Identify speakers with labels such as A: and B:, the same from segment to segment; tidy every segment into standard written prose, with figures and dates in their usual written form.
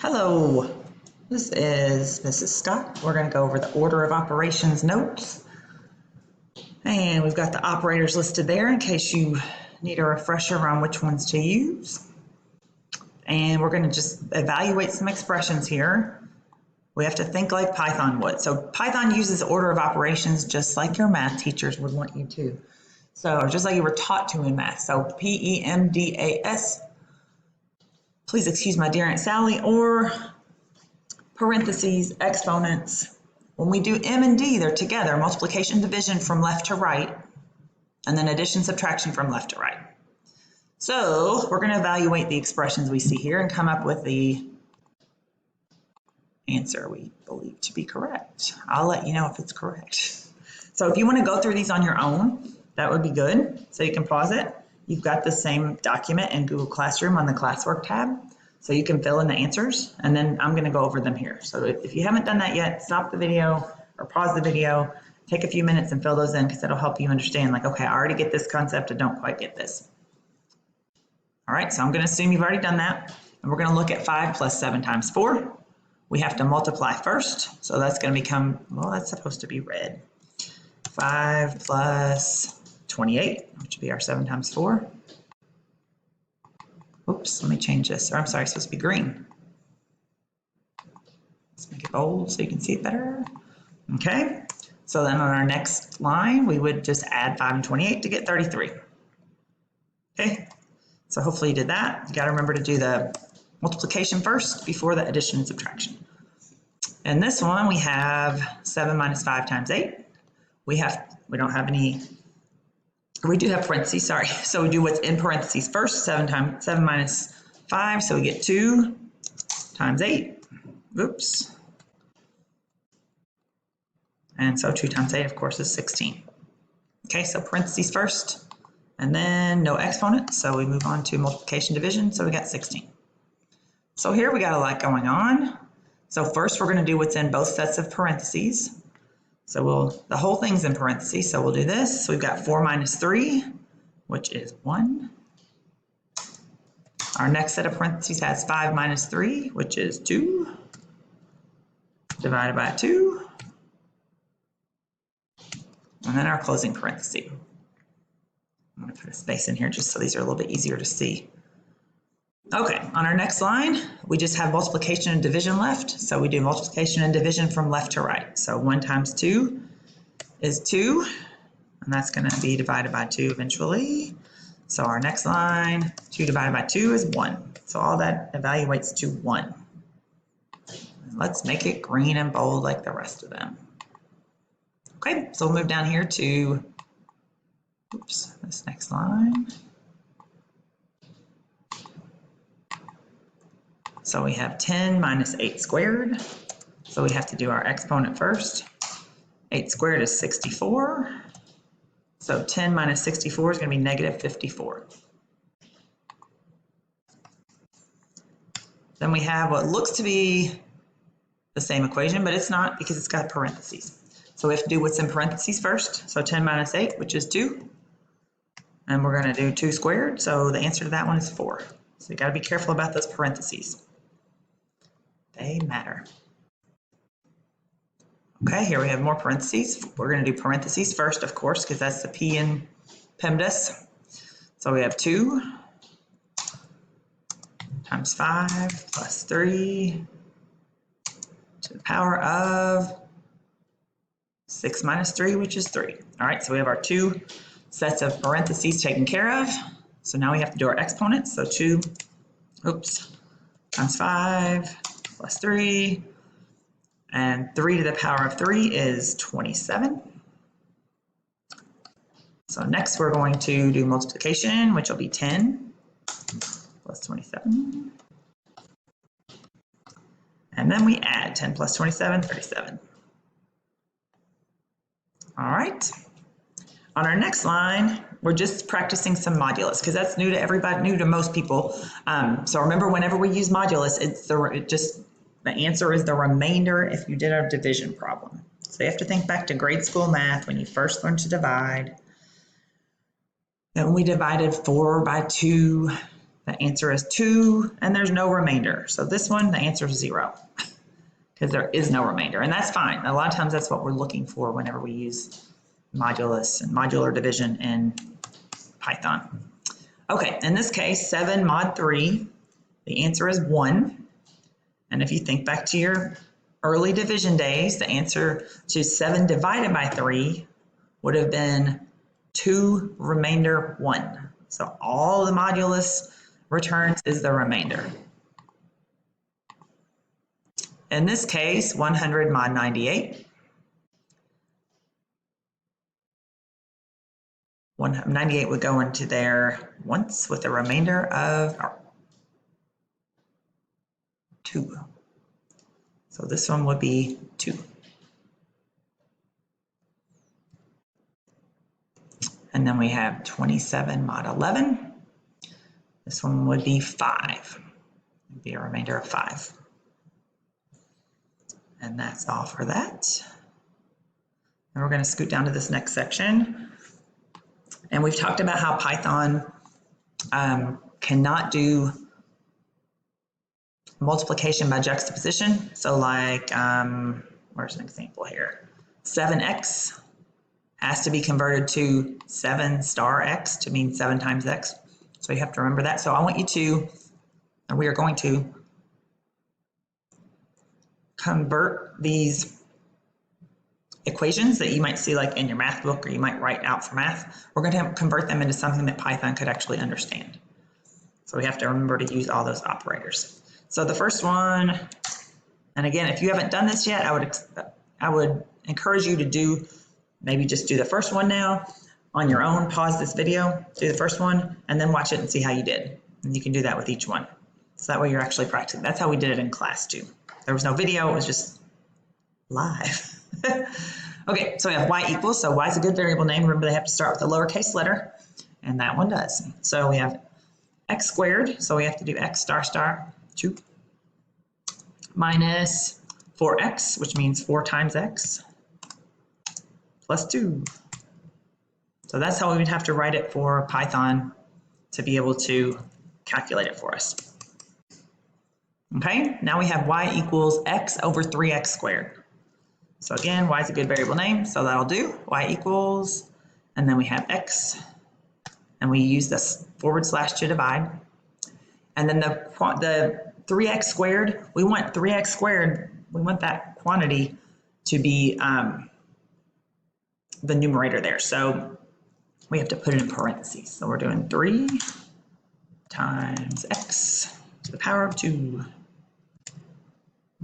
A: Hello, this is Mrs. Scott. We're going to go over the order of operations notes. And we've got the operators listed there in case you need a refresher on which ones to use. And we're going to just evaluate some expressions here. We have to think like Python would. So Python uses order of operations just like your math teachers would want you to. So just like you were taught to in math. So PEMDAS, please excuse my dear Aunt Sally, or parentheses, exponents. When we do M and D, they're together, multiplication, division from left to right, and then addition, subtraction from left to right. So we're going to evaluate the expressions we see here and come up with the answer we believe to be correct. I'll let you know if it's correct. So if you want to go through these on your own, that would be good. So you can pause it. You've got the same document in Google Classroom on the classwork tab. So you can fill in the answers, and then I'm going to go over them here. So if you haven't done that yet, stop the video or pause the video, take a few minutes and fill those in, because it'll help you understand, like, okay, I already get this concept, I don't quite get this. All right, so I'm going to assume you've already done that, and we're going to look at 5 plus 7 times 4. We have to multiply first, so that's going to become, well, that's supposed to be red. 5 plus 28, which would be our 7 times 4. Oops, let me change this. Or I'm sorry, it's supposed to be green. Let's make it bold so you can see it better. Okay, so then on our next line, we would just add 5 and 28 to get 33. Okay, so hopefully you did that. You got to remember to do the multiplication first before the addition and subtraction. In this one, we have 7 minus 5 times 8. We don't have any. We do have parentheses, sorry. So we do what's in parentheses first, 7 minus 5, so we get 2 times 8. Oops. And so 2 times 8, of course, is 16. Okay, so parentheses first, and then no exponent, so we move on to multiplication division, so we got 16. So here we got a lot going on. So first we're going to do what's in both sets of parentheses. So the whole thing's in parentheses, so we'll do this. So we've got 4 minus 3, which is 1. Our next set of parentheses has 5 minus 3, which is 2, divided by 2. And then our closing parenthesis. I'm going to put a space in here just so these are a little bit easier to see. Okay, on our next line, we just have multiplication and division left. So we do multiplication and division from left to right. So 1 times 2 is 2, and that's going to be divided by 2 eventually. So our next line, 2 divided by 2 is 1. So all that evaluates to 1. Let's make it green and bold like the rest of them. Okay, so we'll move down here to, this next line. So we have 10 minus 8 squared. So we have to do our exponent first. 8 squared is 64. So 10 minus 64 is going to be negative 54. Then we have what looks to be the same equation, but it's not because it's got parentheses. So we have to do what's in parentheses first. So 10 minus 8, which is 2. And we're going to do 2 squared. So the answer to that one is 4. So you got to be careful about those parentheses. They matter. Okay, here we have more parentheses. We're going to do parentheses first, of course, because that's the P in PEMDAS. So we have 2 times 5 plus 3 to the power of 6 minus 3, which is 3. All right, so we have our 2 sets of parentheses taken care of. So now we have to do our exponents. So 2 times 5 plus 3, and 3 to the power of 3 is 27. So next we're going to do multiplication, which will be 10 plus 27. And then we add 10 plus 27, 37. All right. On our next line, we're just practicing some modulus because that's new to everybody, new to most people. So remember, whenever we use modulus, the answer is the remainder if you did a division problem. So you have to think back to grade school math when you first learned to divide. Then we divided 4 by 2 The answer is 2, and there's no remainder. So this one, the answer is 0, because there is no remainder, and that's fine. A lot of times that's what we're looking for whenever we use modulus and modular division in Python. Okay, in this case, 7 mod 3, the answer is 1. And if you think back to your early division days, the answer to 7 divided by 3 would have been 2 remainder 1. So all the modulus returns is the remainder. In this case, 100 mod 98. 98 would go into there once with a remainder of 2. So this one would be 2. And then we have 27 mod 11. This one would be 5. It'd be a remainder of 5. And that's all for that. And we're going to scoot down to this next section. And we've talked about how Python cannot do multiplication by juxtaposition. So like, where's an example here? 7x has to be converted to 7 star x to mean 7 times x. So you have to remember that. So I want you to, and we are going to convert these equations that you might see like in your math book or you might write out for math. We're going to convert them into something that Python could actually understand. So we have to remember to use all those operators. So the first one, and again, if you haven't done this yet, I would encourage you to maybe just do the first one now on your own. Pause this video, do the first one, and then watch it and see how you did. And you can do that with each one. So that way you're actually practicing. That's how we did it in class too. There was no video, it was just live. Okay, so we have y equals, so y is a good variable name. Remember they have to start with a lowercase letter, and that one does. So we have x squared, so we have to do x star star 2 minus 4x, which means 4 times x, plus 2. So that's how we would have to write it for Python to be able to calculate it for us. Okay, now we have y equals x over 3x squared. So again, y is a good variable name, so that'll do. Y equals, and then we have x, and we use this / to divide. And then the 3x squared, we want 3x squared, we want that quantity to be the numerator there. So we have to put it in parentheses. So we're doing 3 times x to the power of 2.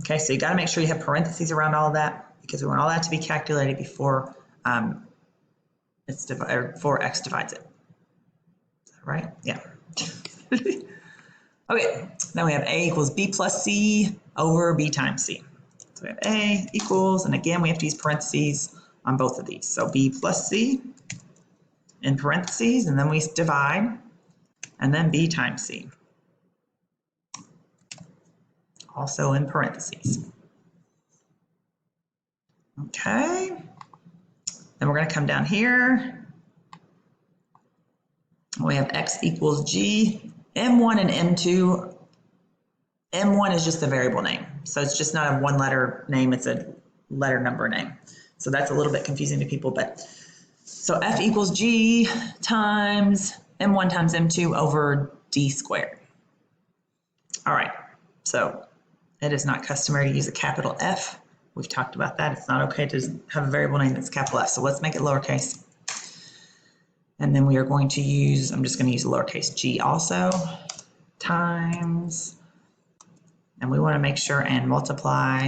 A: Okay, so you got to make sure you have parentheses around all of that because we want all that to be calculated before before x divides it. Is that right? Yeah. Okay, then we have a equals b plus c over b times c. So we have a equals, and again, we have to use parentheses on both of these. So b plus c in parentheses, and then we divide, and then b times c. Also in parentheses. Okay, then we're going to come down here. We have x equals g, m1 and m2. M1 is just a variable name, so it's just not a one-letter name, it's a letter number name. So that's a little bit confusing to people, but so f equals g times m1 times m2 over d squared. All right, so it is not customary to use a capital F. We've talked about that. It's not okay to have a variable name that's capital F. So let's make it lowercase. And then we are going to use, I'm just going to use lowercase g also, times, and we want to make sure and multiply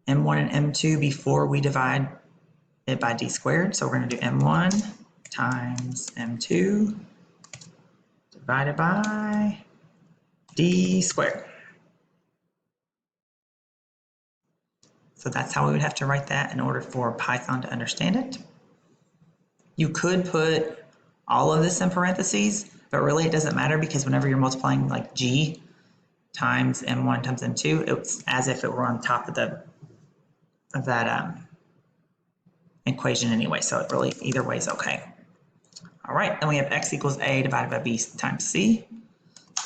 A: m1 and m2 before we divide it by d squared. So we're going to do m1 times m2 divided by d squared. So that's how we would have to write that in order for Python to understand it. You could put all of this in parentheses, but really it doesn't matter because whenever you're multiplying like g times m1 times m2, it's as if it were on top of that equation anyway. So it really either way is okay. All right, then we have x equals a divided by b times c.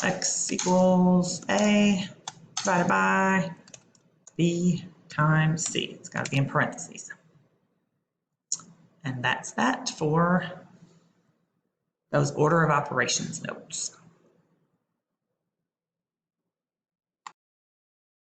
A: X equals A divided by B times C. It's got to be in parentheses. And that's that for those order of operations notes.